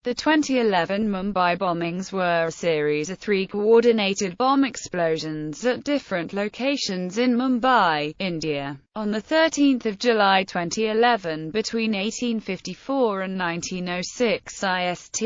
The 2011 Mumbai bombings were a series of 3 coordinated bomb explosions at different locations in Mumbai, India. On 13 July 2011, between 1854 and 1906 IST,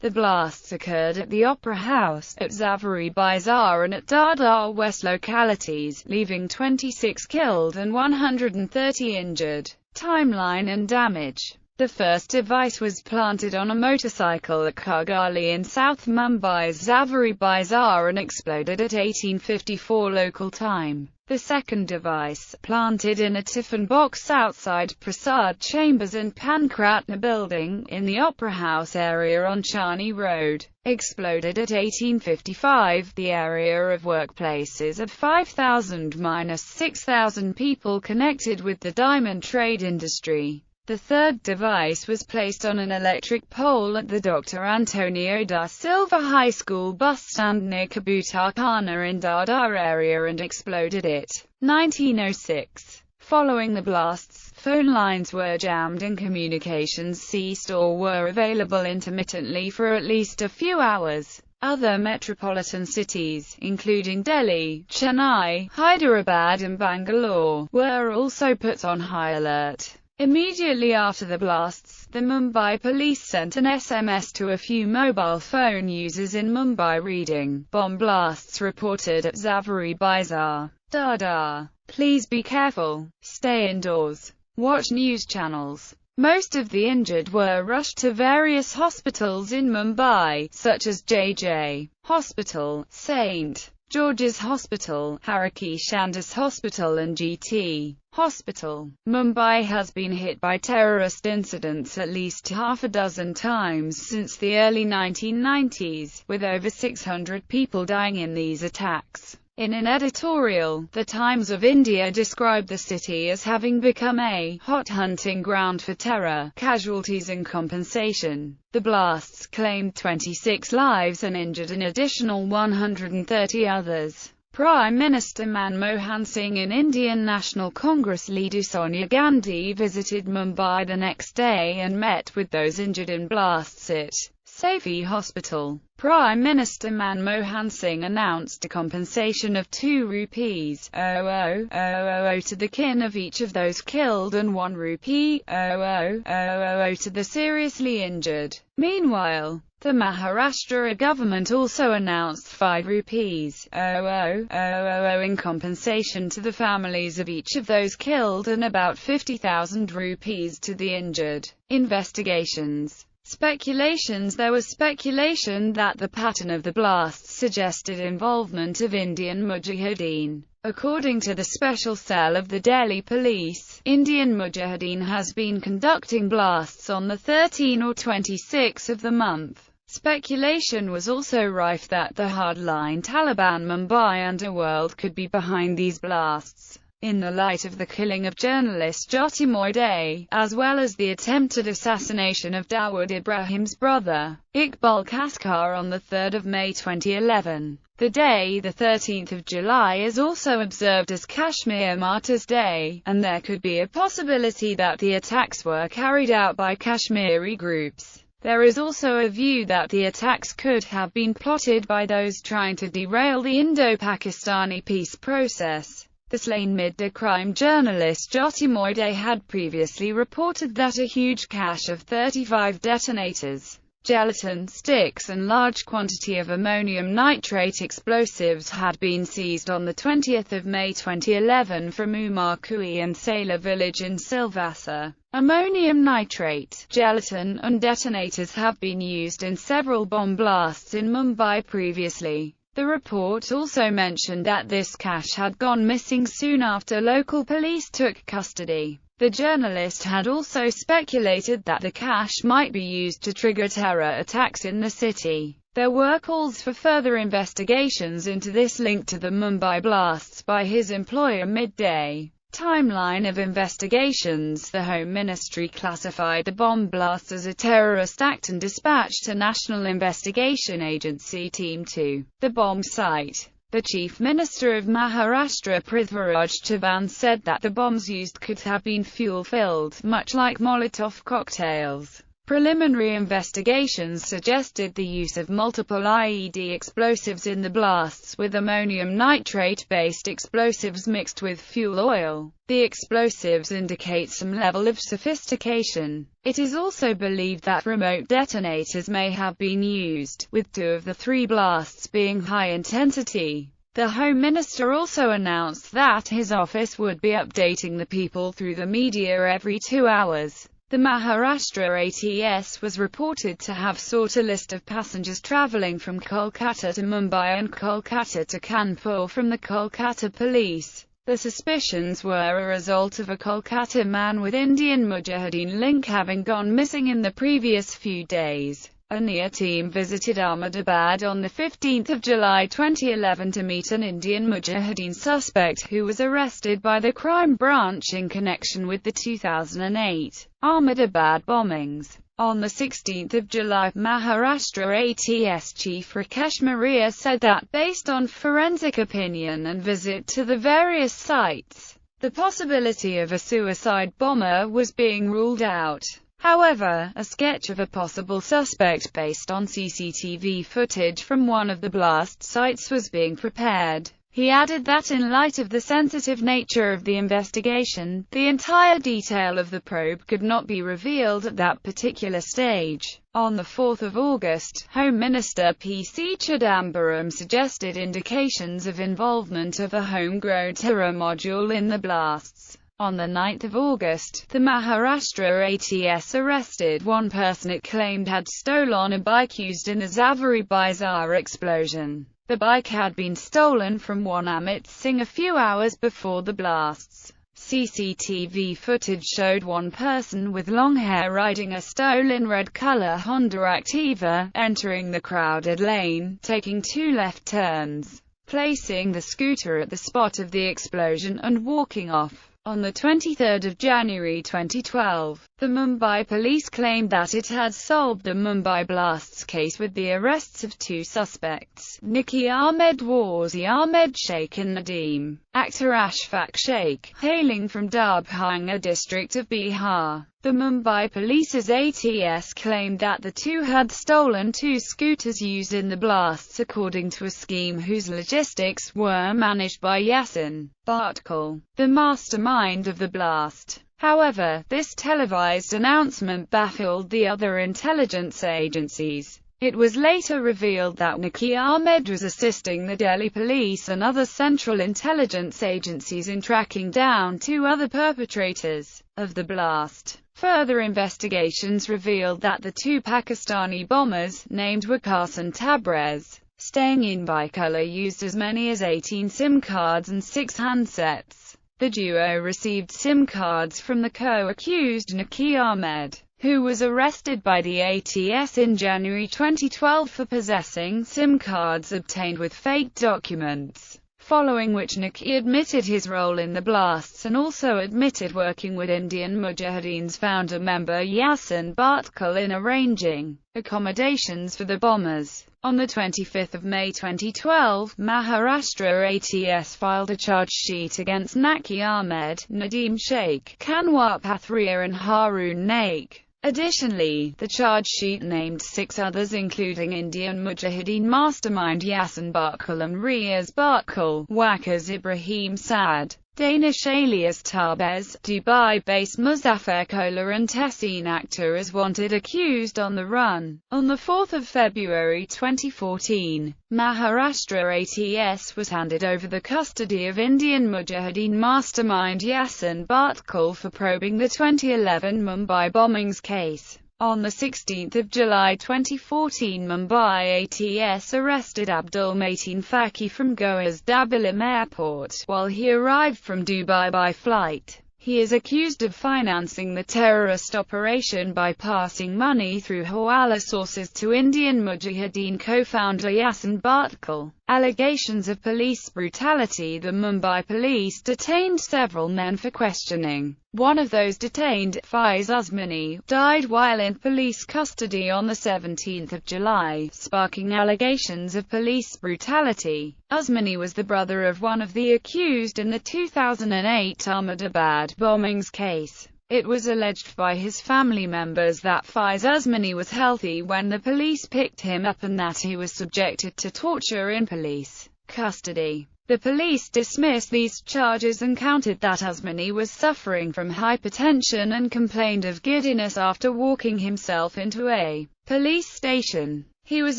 the blasts occurred at the Opera House, at Zaveri Bazaar and at Dadar West localities, leaving 26 killed and 130 injured. Timeline and damage. The first device was planted on a motorcycle at Kargali in South Mumbai's Zaveri Bazaar and exploded at 1854 local time. The second device, planted in a tiffin box outside Prasad Chambers and Pankratna building, in the Opera House area on Chani Road, exploded at 1855. The area of workplaces of 5,000–6,000 people connected with the diamond trade industry. The third device was placed on an electric pole at the Dr. Antonio da Silva High School bus stand near Kabutarkhana in Dadar area and exploded at 1906. Following the blasts, phone lines were jammed and communications ceased or were available intermittently for at least a few hours. Other metropolitan cities, including Delhi, Chennai, Hyderabad and Bangalore, were also put on high alert. Immediately after the blasts, the Mumbai police sent an SMS to a few mobile phone users in Mumbai reading, "Bomb blasts reported at Zaveri Bazaar, Dadar. Please be careful. Stay indoors. Watch news channels." Most of the injured were rushed to various hospitals in Mumbai, such as JJ Hospital, St. George's Hospital, Haraki Shandis Hospital and GT Hospital. Mumbai has been hit by terrorist incidents at least half a dozen times since the early 1990s, with over 600 people dying in these attacks. In an editorial, The Times of India described the city as having become a hot hunting ground for terror, casualties and compensation. The blasts claimed 26 lives and injured an additional 130 others. Prime Minister Manmohan Singh and Indian National Congress leader Sonia Gandhi visited Mumbai the next day and met with those injured in blasts at Safi Hospital. Prime Minister Manmohan Singh announced a compensation of 2 rupees to the kin of each of those killed and 1 rupee to the seriously injured. Meanwhile, the Maharashtra government also announced 5 rupees in compensation to the families of each of those killed and about 50,000 rupees to the injured. Investigations. Speculations. There was speculation that the pattern of the blasts suggested involvement of Indian Mujahideen. According to the special cell of the Delhi police, Indian Mujahideen has been conducting blasts on the 13 or 26 of the month. Speculation was also rife that the hardline Taliban Mumbai underworld could be behind these blasts. In the light of the killing of journalist Jyotirmoy, as well as the attempted assassination of Dawood Ibrahim's brother, Iqbal Kaskar on 3 May 2011. The day, 13 July, is also observed as Kashmir Martyrs' Day, and there could be a possibility that the attacks were carried out by Kashmiri groups. There is also a view that the attacks could have been plotted by those trying to derail the Indo-Pakistani peace process. The slain midday crime journalist Jyotirmoy had previously reported that a huge cache of 35 detonators, gelatin sticks and large quantity of ammonium nitrate explosives had been seized on 20 May 2011 from Umar Kui and Sailor village in Silvassa. Ammonium nitrate, gelatin and detonators have been used in several bomb blasts in Mumbai previously. The report also mentioned that this cache had gone missing soon after local police took custody. The journalist had also speculated that the cache might be used to trigger terror attacks in the city. There were calls for further investigations into this link to the Mumbai blasts by his employer Midday. Timeline of investigations. The Home Ministry classified the bomb blast as a terrorist act and dispatched a National Investigation Agency team to the bomb site. The Chief Minister of Maharashtra Prithviraj Chavan said that the bombs used could have been fuel-filled, much like Molotov cocktails. Preliminary investigations suggested the use of multiple IED explosives in the blasts, with ammonium nitrate-based explosives mixed with fuel oil. The explosives indicate some level of sophistication. It is also believed that remote detonators may have been used, with 2 of the 3 blasts being high intensity. The Home Minister also announced that his office would be updating the people through the media every 2 hours. The Maharashtra ATS was reported to have sought a list of passengers travelling from Kolkata to Mumbai and Kolkata to Kanpur from the Kolkata police. The suspicions were a result of a Kolkata man with Indian Mujahideen link having gone missing in the previous few days. A NIA team visited Ahmedabad on 15 July 2011 to meet an Indian Mujahideen suspect who was arrested by the crime branch in connection with the 2008 Ahmedabad bombings. On 16 July, Maharashtra ATS Chief Rakesh Maria said that, based on forensic opinion and visit to the various sites, the possibility of a suicide bomber was being ruled out. However, a sketch of a possible suspect based on CCTV footage from one of the blast sites was being prepared. He added that in light of the sensitive nature of the investigation, the entire detail of the probe could not be revealed at that particular stage. On 4 August, Home Minister P.C. Chidambaram suggested indications of involvement of a homegrown terror module in the blasts. On 9 August, the Maharashtra ATS arrested one person it claimed had stolen a bike used in the Zaveri Bazaar explosion. The bike had been stolen from one Amit Singh a few hours before the blasts. CCTV footage showed one person with long hair riding a stolen red-color Honda Activa, entering the crowded lane, taking 2 left turns, placing the scooter at the spot of the explosion and walking off. On 23 January 2012, the Mumbai police claimed that it had solved the Mumbai blasts case with the arrests of 2 suspects, Nikki Ahmed Wazi Ahmed Sheikh and Nadeem Akhtar Ashfaq Sheikh, hailing from Darbhanga district of Bihar. The Mumbai police's ATS claimed that the 2 had stolen 2 scooters used in the blasts according to a scheme whose logistics were managed by Yasin Bhatkal, the mastermind of the blast. However, this televised announcement baffled the other intelligence agencies. It was later revealed that Nikki Ahmed was assisting the Delhi police and other central intelligence agencies in tracking down 2 other perpetrators of the blast. Further investigations revealed that the 2 Pakistani bombers, named Waqas and Tabrez, staying in Baikula, used as many as 18 SIM cards and 6 handsets. The duo received SIM cards from the co-accused Nikki Ahmed, who was arrested by the ATS in January 2012 for possessing SIM cards obtained with fake documents, following which Nikki admitted his role in the blasts and also admitted working with Indian Mujahideen's founder member Yasin Bhatkal in arranging accommodations for the bombers. On 25 May 2012, Maharashtra ATS filed a charge sheet against Nikki Ahmed, Nadeem Sheikh, Kanwar Pathria and Harun Naik. Additionally, the charge sheet named 6 others including Indian Mujahideen mastermind Yasin Bhatkal and Riaz Bhatkal, Waqas Ibrahim Saad, Danish alias Tarbez, Dubai-based Muzaffar Kola and Tessin Akhtar as wanted accused on the run. On 4 February 2014, Maharashtra ATS was handed over the custody of Indian Mujahideen mastermind Yasin Bhatkal for probing the 2011 Mumbai bombings case. On 16 July 2014, Mumbai ATS arrested Abdul Mateen Faki from Goa's Dabilim airport, while he arrived from Dubai by flight. He is accused of financing the terrorist operation by passing money through Hawala sources to Indian Mujahideen co-founder Yasin Bhatkal. Allegations of police brutality. The Mumbai police detained several men for questioning. One of those detained, Faiz Usmani, died while in police custody on 17 July, sparking allegations of police brutality. Usmani was the brother of one of the accused in the 2008 Ahmedabad bombings case. It was alleged by his family members that Faiz Usmani was healthy when the police picked him up and that he was subjected to torture in police custody. The police dismissed these charges and counted that Usmani was suffering from hypertension and complained of giddiness after walking himself into a police station. He was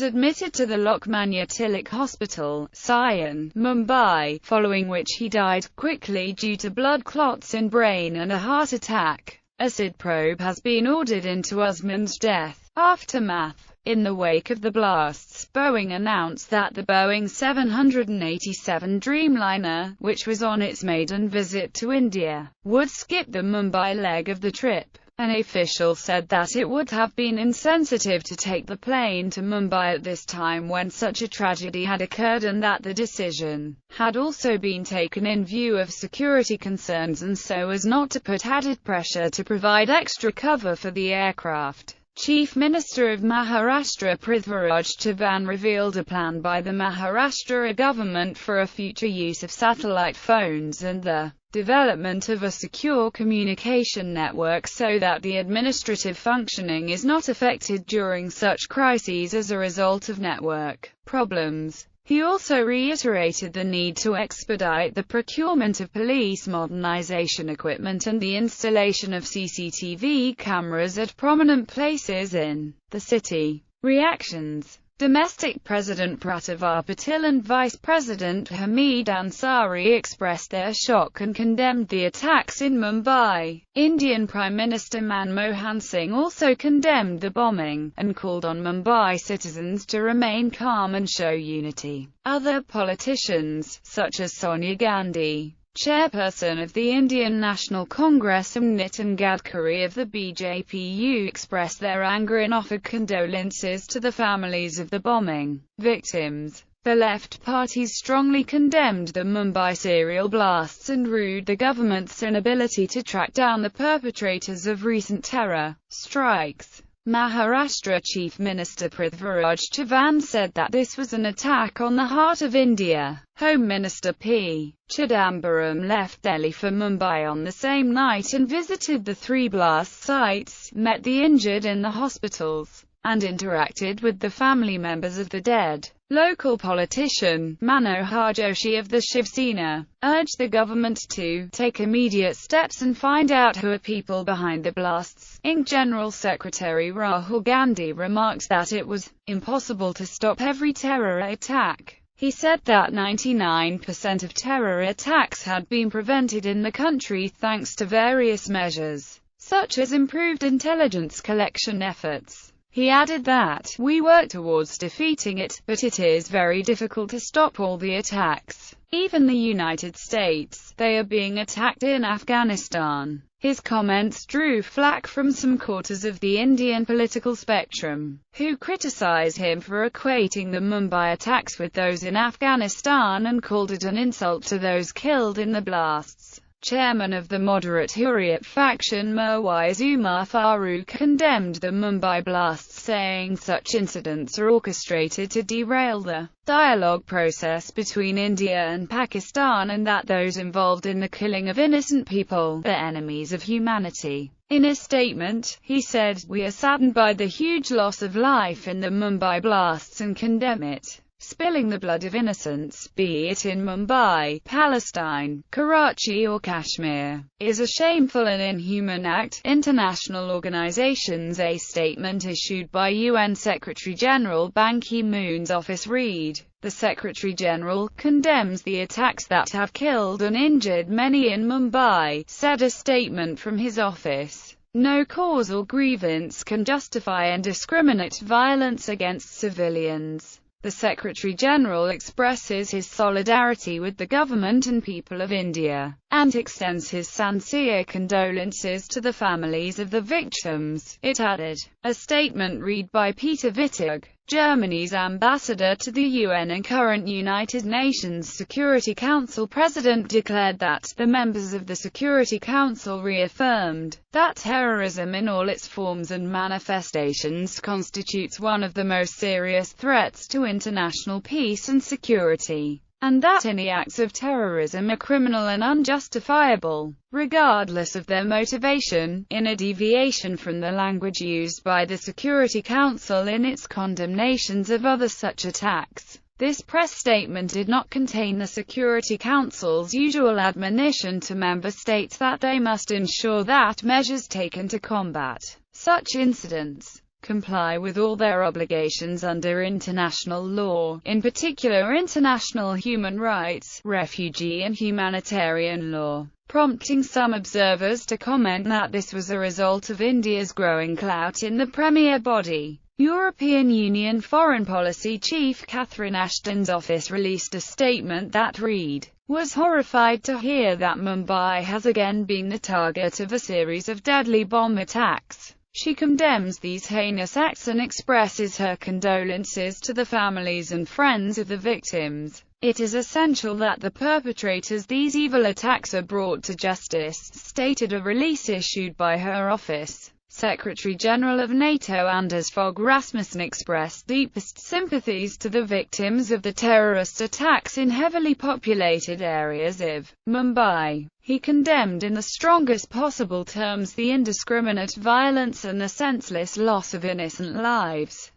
admitted to the Lokmanya Tilak Hospital, Sion, Mumbai, following which he died quickly due to blood clots in brain and a heart attack. A SID probe has been ordered into Usman's death. Aftermath. In the wake of the blasts, Boeing announced that the Boeing 787 Dreamliner, which was on its maiden visit to India, would skip the Mumbai leg of the trip. An official said that it would have been insensitive to take the plane to Mumbai at this time when such a tragedy had occurred, and that the decision had also been taken in view of security concerns and so as not to put added pressure to provide extra cover for the aircraft. Chief Minister of Maharashtra Prithviraj Chavan revealed a plan by the Maharashtra government for a future use of satellite phones and the development of a secure communication network so that the administrative functioning is not affected during such crises as a result of network problems. He also reiterated the need to expedite the procurement of police modernization equipment and the installation of CCTV cameras at prominent places in the city. Reactions. Domestic President Pratibha Patil and Vice President Hamid Ansari expressed their shock and condemned the attacks in Mumbai. Indian Prime Minister Manmohan Singh also condemned the bombing, and called on Mumbai citizens to remain calm and show unity. Other politicians, such as Sonia Gandhi, chairperson of the Indian National Congress, and Nitin Gadkari of the BJP, expressed their anger and offered condolences to the families of the bombing victims. The left parties strongly condemned the Mumbai serial blasts and rued the government's inability to track down the perpetrators of recent terror strikes. Maharashtra Chief Minister Prithviraj Chavan said that this was an attack on the heart of India. Home Minister P. Chidambaram left Delhi for Mumbai on the same night and visited the three blast sites, met the injured in the hospitals, and interacted with the family members of the dead. Local politician Manohar Joshi of the Shiv Sena urged the government to take immediate steps and find out who are people behind the blasts. INC General Secretary Rahul Gandhi remarked that it was impossible to stop every terror attack. He said that 99% of terror attacks had been prevented in the country thanks to various measures, such as improved intelligence collection efforts. He added that, "We work towards defeating it, but it is very difficult to stop all the attacks. Even the United States, they are being attacked in Afghanistan." His comments drew flack from some quarters of the Indian political spectrum, who criticized him for equating the Mumbai attacks with those in Afghanistan and called it an insult to those killed in the blasts. Chairman of the moderate Hurriyat faction Mirwais Umar Farooq condemned the Mumbai blasts, saying such incidents are orchestrated to derail the dialogue process between India and Pakistan, and that those involved in the killing of innocent people are enemies of humanity. In a statement, he said, "We are saddened by the huge loss of life in the Mumbai blasts and condemn it. Spilling the blood of innocents, be it in Mumbai, Palestine, Karachi or Kashmir, is a shameful and inhuman act." International organizations. A statement issued by UN Secretary-General Ban Ki-moon's office read, "The Secretary-General condemns the attacks that have killed and injured many in Mumbai," said a statement from his office. "No cause or grievance can justify indiscriminate violence against civilians." The Secretary-General expresses his solidarity with the government and people of India, and extends his sincere condolences to the families of the victims, it added. A statement read by Peter Wittag, Germany's ambassador to the UN and current United Nations Security Council president, declared that the members of the Security Council reaffirmed that terrorism in all its forms and manifestations constitutes one of the most serious threats to international peace and security. and that any acts of terrorism are criminal and unjustifiable, regardless of their motivation, in a deviation from the language used by the Security Council in its condemnations of other such attacks. This press statement did not contain the Security Council's usual admonition to member states that they must ensure that measures taken to combat such incidents comply with all their obligations under international law, in particular international human rights, refugee and humanitarian law, prompting some observers to comment that this was a result of India's growing clout in the premier body. European Union Foreign Policy Chief Catherine Ashton's office released a statement that read, "Was horrified to hear that Mumbai has again been the target of a series of deadly bomb attacks. She condemns these heinous acts and expresses her condolences to the families and friends of the victims. It is essential that the perpetrators of these evil attacks are brought to justice," stated a release issued by her office. Secretary-General of NATO Anders Fogh Rasmussen expressed deepest sympathies to the victims of the terrorist attacks in heavily populated areas of Mumbai. He condemned in the strongest possible terms the indiscriminate violence and the senseless loss of innocent lives.